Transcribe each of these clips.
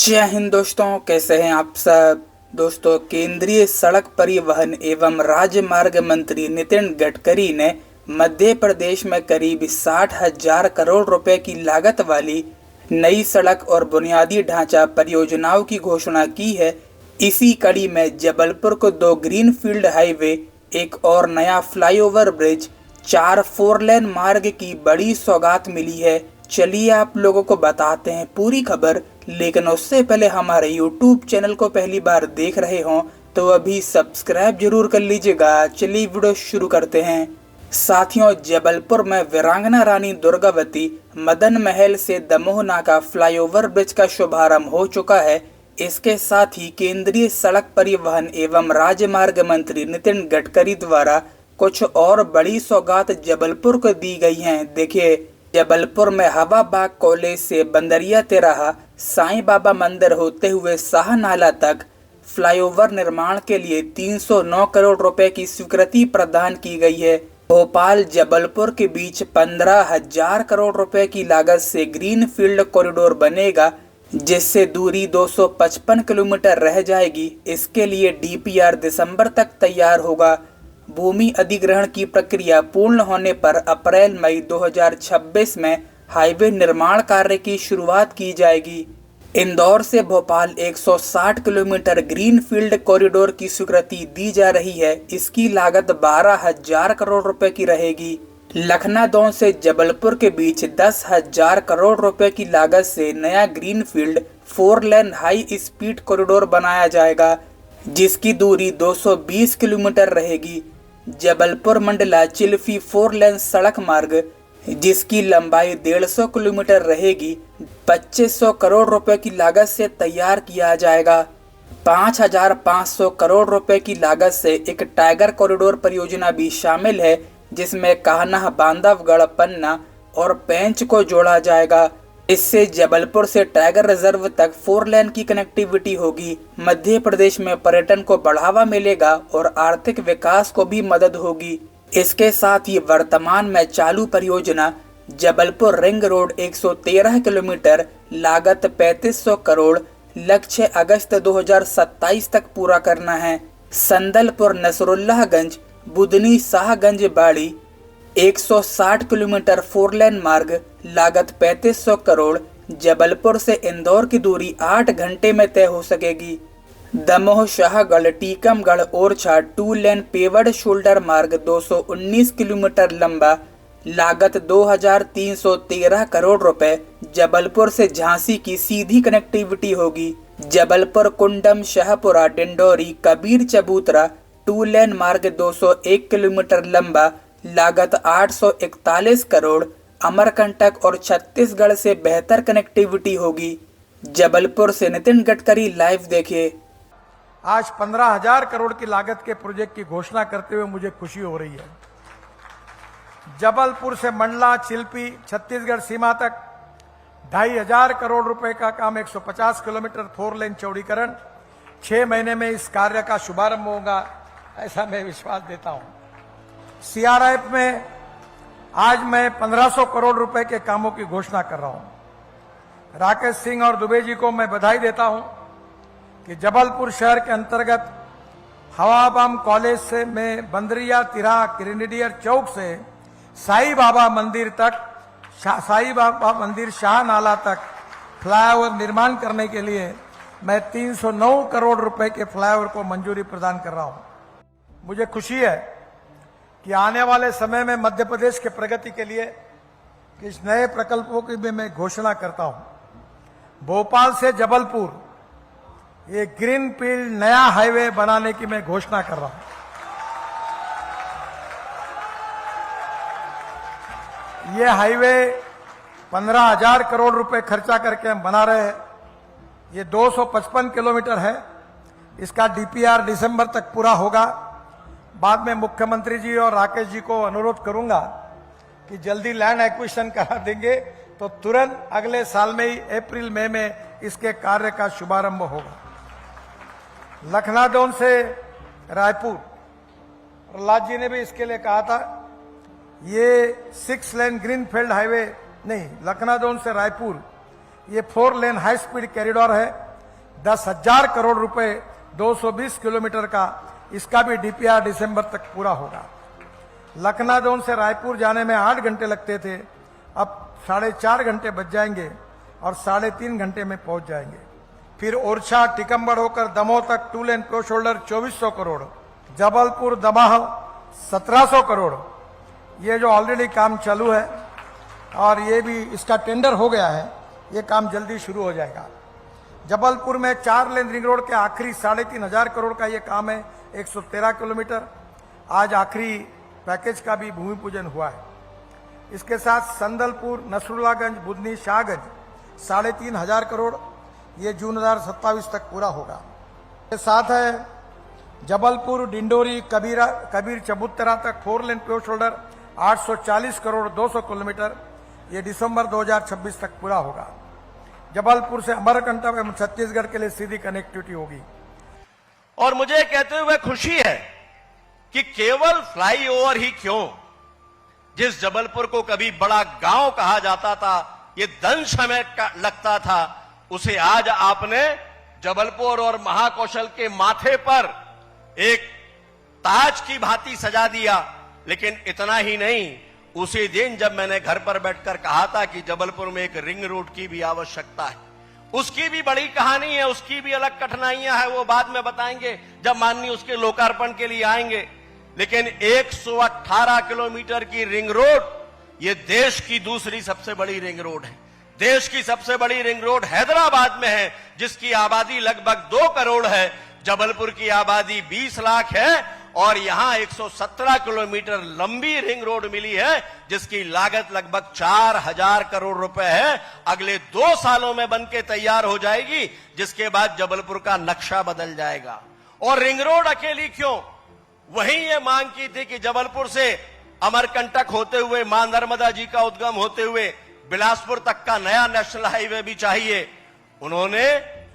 जय हिंद दोस्तों, कैसे हैं आप सब। दोस्तों, केंद्रीय सड़क परिवहन एवं राजमार्ग मंत्री नितिन गडकरी ने मध्य प्रदेश में करीब 60,000 करोड़ रुपए की लागत वाली नई सड़क और बुनियादी ढांचा परियोजनाओं की घोषणा की है। इसी कड़ी में जबलपुर को 2 ग्रीनफील्ड हाईवे, एक और नया फ्लाईओवर ब्रिज, 4 4 लेन मार्ग की बड़ी सौगात मिली है। चलिए आप लोगों को बताते हैं पूरी खबर, लेकिन उससे पहले हमारे YouTube चैनल को पहली बार देख रहे हों तो अभी सब्सक्राइब जरूर कर लीजिएगा। चलिए वीडियो शुरू करते हैं। साथियों, जबलपुर में वीरांगना रानी दुर्गावती मदन महल से दमोह नाका फ्लाईओवर ब्रिज का शुभारंभ हो चुका है। इसके साथ ही केंद्रीय सड़क परिवहन एवं राजमार्ग मंत्री नितिन गडकरी द्वारा कुछ और बड़ी सौगात जबलपुर को दी गई हैं। देखिए, जबलपुर में हवा बाग कॉलेज से बंदरिया तिराहा साईं बाबा मंदिर होते हुए शाह नाला तक फ्लाईओवर निर्माण के लिए 309 करोड़ रुपए की स्वीकृति प्रदान की गई है। भोपाल जबलपुर के बीच 15,000 करोड़ रुपए की लागत से ग्रीनफील्ड कॉरिडोर बनेगा, जिससे दूरी 255 किलोमीटर रह जाएगी। इसके लिए DPR दिसंबर तक तैयार होगा। भूमि अधिग्रहण की प्रक्रिया पूर्ण होने पर अप्रैल-मई 2026 में हाईवे निर्माण कार्य की शुरुआत की जाएगी। इंदौर से भोपाल 160 किलोमीटर ग्रीनफील्ड कॉरिडोर की स्वीकृति दी जा रही है। इसकी लागत 12,000 करोड़ रुपए की रहेगी। लखनादौन से जबलपुर के बीच 10,000 करोड़ रुपए की लागत से नया ग्रीनफील्ड 4 लेन हाई स्पीड कॉरिडोर बनाया जाएगा, जिसकी दूरी 220 किलोमीटर रहेगी। जबलपुर मंडला चिल्फी 4 लेन सड़क मार्ग, जिसकी लंबाई 150 किलोमीटर रहेगी, 2500 करोड़ रुपए की लागत से तैयार किया जाएगा। 5,500 करोड़ रुपए की लागत से एक टाइगर कॉरिडोर परियोजना भी शामिल है, जिसमें कान्हा, बांधवगढ़, पन्ना और पेंच को जोड़ा जाएगा। इससे जबलपुर से टाइगर रिजर्व तक 4 लेन की कनेक्टिविटी होगी। मध्य प्रदेश में पर्यटन को बढ़ावा मिलेगा और आर्थिक विकास को भी मदद होगी। इसके साथ ही वर्तमान में चालू परियोजना जबलपुर रिंग रोड 113 किलोमीटर, लागत 3500 करोड़, लक्ष्य अगस्त 2027 तक पूरा करना है। संदलपुर नसरुल्लाहगंज बुदनी शाहगंज बाड़ी 160 किलोमीटर 4 लेन मार्ग, लागत 3500 करोड़, जबलपुर से इंदौर की दूरी 8 घंटे में तय हो सकेगी। दमोह शाहगढ़ टीकमगढ़ ओरछा 2 लेन पेवर्ड शोल्डर मार्ग 219 किलोमीटर लंबा, लागत 2,313 करोड़ रुपए, जबलपुर से झांसी की सीधी कनेक्टिविटी होगी। जबलपुर कुंडम शाहपुरा डिंडोरी कबीर चबूतरा 2 लेन मार्ग 201 किलोमीटर लंबा, लागत 841 करोड़, अमरकंटक और छत्तीसगढ़ से बेहतर कनेक्टिविटी होगी। जबलपुर से नितिन गडकरी लाइव देखिए। आज 15,000 करोड़ की लागत के प्रोजेक्ट की घोषणा करते हुए मुझे खुशी हो रही है। जबलपुर से मंडला चिल्पी छत्तीसगढ़ सीमा तक 2,500 करोड़ रुपए का काम, 150 किलोमीटर 4 लेन चौड़ीकरण, 6 महीने में इस कार्य का शुभारंभ होगा, ऐसा मैं विश्वास देता हूं। CRF में आज मैं 1,500 करोड़ रुपए के कामों की घोषणा कर रहा हूं। राकेश सिंह और दुबे जी को मैं बधाई देता हूं कि जबलपुर शहर के अंतर्गत हवाबाम कॉलेज से में बंदरिया तिराहा ग्रेनेडियर चौक से साईं बाबा मंदिर तक, साईं बाबा मंदिर शाह नाला तक फ्लाईओवर निर्माण करने के लिए मैं 309 करोड़ रुपए के फ्लाईओवर को मंजूरी प्रदान कर रहा हूं। मुझे खुशी है कि आने वाले समय में मध्य प्रदेश के प्रगति के लिए इस नए प्रकल्पों की भी मैं घोषणा करता हूं। भोपाल से जबलपुर ये ग्रीनफील्ड नया हाईवे बनाने की मैं घोषणा कर रहा हूं। ये हाईवे 15,000 करोड़ रुपए खर्चा करके हम बना रहे हैं। ये 255 किलोमीटर है। इसका DPR दिसंबर तक पूरा होगा। बाद में मुख्यमंत्री जी और राकेश जी को अनुरोध करूंगा कि जल्दी लैंड एक्विजिशन करा देंगे तो तुरंत अगले साल में ही अप्रैल मई में इसके कार्य का शुभारंभ होगा। लखनादौन से रायपुर, प्रहलाद जी ने भी इसके लिए कहा था, ये 6 लेन ग्रीनफील्ड हाईवे नहीं, लखनादौन से रायपुर ये 4 लेन हाई स्पीड कॉरिडोर है। 10,000 करोड़ रुपए 220 किलोमीटर का, इसका भी डीपीआर दिसंबर तक पूरा होगा। लखनऊ से रायपुर जाने में 8 घंटे लगते थे, अब 4.5 घंटे बच जाएंगे और 3.5 घंटे में पहुंच जाएंगे। फिर ओरछा टिकमगढ़ होकर दमोह तक 2 लेन क्रॉस शोल्डर 2400 करोड़, जबलपुर दमोह 1700 करोड़, ये जो ऑलरेडी काम चालू है और ये भी इसका टेंडर हो गया है, ये काम जल्दी शुरू हो जाएगा। जबलपुर में 4 लेन रिंग रोड के आखिरी 3,500 करोड़ का ये काम है, 113 किलोमीटर। आज आखिरी पैकेज का भी भूमि पूजन हुआ है। इसके साथ संदलपुर, नसरुल्लागंज, बुधनी, शाहगंज 3,500 करोड़, ये जून 2027 तक पूरा होगा। इसके साथ है जबलपुर, डिंडोरी, कबीर चबूतरा तक 4 लेन क्रॉस शोल्डर 840 करोड़ 200 किलोमीटर, ये दिसंबर 2026 तक पूरा होगा। जबलपुर से अमरकंटक एवं छत्तीसगढ़ के लिए सीधी कनेक्टिविटी होगी। और मुझे कहते हुए खुशी है कि केवल फ्लाईओवर ही क्यों, जिस जबलपुर को कभी बड़ा गांव कहा जाता था, ये दंश हमें लगता था, उसे आज आपने जबलपुर और महाकौशल के माथे पर एक ताज की भांति सजा दिया। लेकिन इतना ही नहीं, उसी दिन जब मैंने घर पर बैठकर कहा था कि जबलपुर में एक रिंग रोड की भी आवश्यकता है, उसकी भी बड़ी कहानी है, उसकी भी अलग कठिनाइयां हैं, वो बाद में बताएंगे जब माननीय उसके लोकार्पण के लिए आएंगे। लेकिन 118 किलोमीटर की रिंग रोड, ये देश की दूसरी सबसे बड़ी रिंग रोड है। देश की सबसे बड़ी रिंग रोड हैदराबाद में है, जिसकी आबादी लगभग 2 करोड़ है। जबलपुर की आबादी 20 लाख है और यहां 117 किलोमीटर लंबी रिंग रोड मिली है, जिसकी लागत लगभग 4,000 करोड़ रुपए है। अगले 2 सालों में बनके तैयार हो जाएगी, जिसके बाद जबलपुर का नक्शा बदल जाएगा। और रिंग रोड अकेली क्यों, वहीं ये मांग की थी कि जबलपुर से अमरकंटक होते हुए, मां नर्मदा जी का उद्गम होते हुए बिलासपुर तक का नया नेशनल हाईवे भी चाहिए। उन्होंने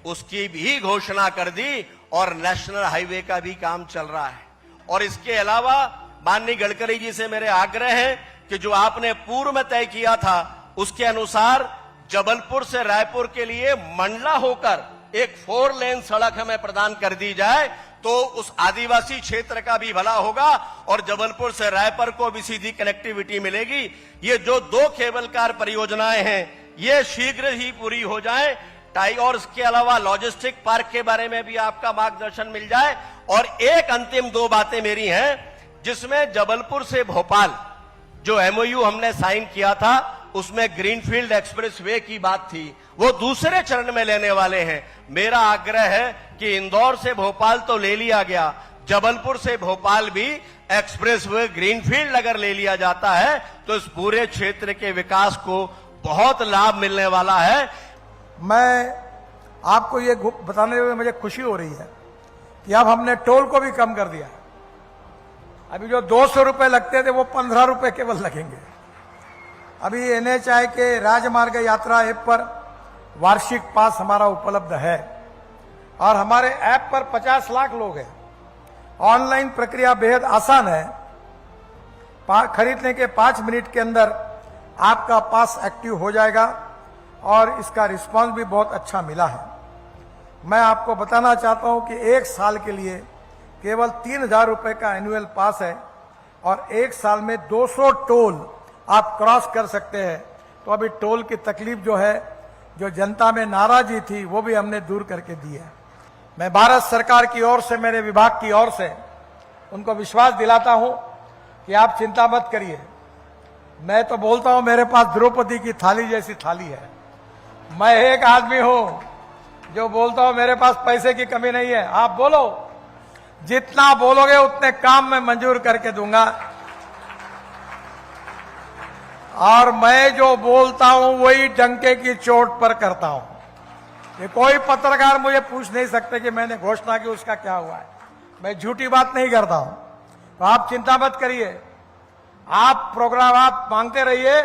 उसकी भी घोषणा कर दी और नेशनल हाईवे का भी काम चल रहा है। और इसके अलावा माननीय गडकरी जी से मेरे आग्रह है कि जो आपने पूर्व में तय किया था, उसके अनुसार जबलपुर से रायपुर के लिए मंडला होकर एक 4 लेन सड़क हमें प्रदान कर दी जाए, तो उस आदिवासी क्षेत्र का भी भला होगा और जबलपुर से रायपुर को भी सीधी कनेक्टिविटी मिलेगी। ये जो 2 केबल कार परियोजनाएं हैं, ये शीघ्र ही पूरी हो जाए। और इसके अलावा लॉजिस्टिक पार्क के बारे में भी आपका मार्गदर्शन मिल जाए। और एक अंतिम 2 बातें मेरी हैं, जिसमें जबलपुर से भोपाल जो एमओयू हमने साइन किया था, उसमें ग्रीनफील्ड एक्सप्रेसवे की बात थी, वो दूसरे चरण में लेने वाले हैं। मेरा आग्रह है कि इंदौर से भोपाल तो ले लिया गया, जबलपुर से भोपाल भी एक्सप्रेसवे ग्रीनफील्ड अगर ले लिया जाता है तो इस पूरे क्षेत्र के विकास को बहुत लाभ मिलने वाला है। मैं आपको ये बताने में मुझे खुशी हो रही है कि अब हमने टोल को भी कम कर दिया। अभी जो 200 रुपए लगते थे वो 15 रुपए केवल लगेंगे। अभी एनएचआई के राजमार्ग यात्रा ऐप पर वार्षिक पास हमारा उपलब्ध है और हमारे ऐप पर 50 लाख लोग हैं। ऑनलाइन प्रक्रिया बेहद आसान है। खरीदने के 5 मिनट के अंदर आपका पास एक्टिव हो जाएगा और इसका रिस्पांस भी बहुत अच्छा मिला है। मैं आपको बताना चाहता हूं कि 1 साल के लिए केवल 3,000 रुपए का एनुअल पास है और 1 साल में 200 टोल आप क्रॉस कर सकते हैं। तो अभी टोल की तकलीफ जो है, जो जनता में नाराजगी थी, वो भी हमने दूर करके दी है। मैं भारत सरकार की ओर से, मेरे विभाग की ओर से उनको विश्वास दिलाता हूं कि आप चिंता मत करिए। मैं तो बोलता हूं मेरे पास द्रौपदी की थाली जैसी थाली है। मैं एक आदमी हूं जो बोलता हूं मेरे पास पैसे की कमी नहीं है। आप बोलो, जितना बोलोगे उतने काम मैं मंजूर करके दूंगा। और मैं जो बोलता हूं वही डंके की चोट पर करता हूं। ये कोई पत्रकार मुझे पूछ नहीं सकते कि मैंने घोषणा की उसका क्या हुआ है। मैं झूठी बात नहीं करता हूं। तो आप चिंता मत करिए, आप प्रोग्राम आप मांगते रहिए।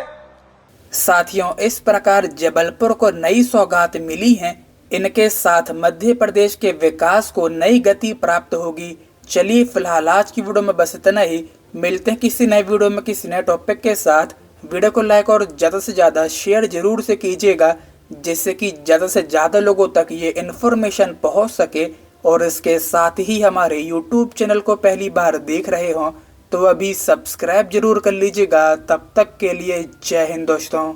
साथियों, इस प्रकार जबलपुर को नई सौगात मिली है। इनके साथ मध्य प्रदेश के विकास को नई गति प्राप्त होगी। चलिए फिलहाल आज की वीडियो में बस इतना ही। मिलते हैं किसी नए वीडियो में किसी नए टॉपिक के साथ। वीडियो को लाइक और ज्यादा से ज्यादा शेयर जरूर से कीजिएगा जिससे कि ज़्यादा से ज़्यादा लोगों तक ये इन्फॉर्मेशन पहुंच सके। और इसके साथ ही हमारे यूट्यूब चैनल को पहली बार देख रहे हों तो अभी सब्सक्राइब जरूर कर लीजिएगा। तब तक के लिए जय हिंद दोस्तों।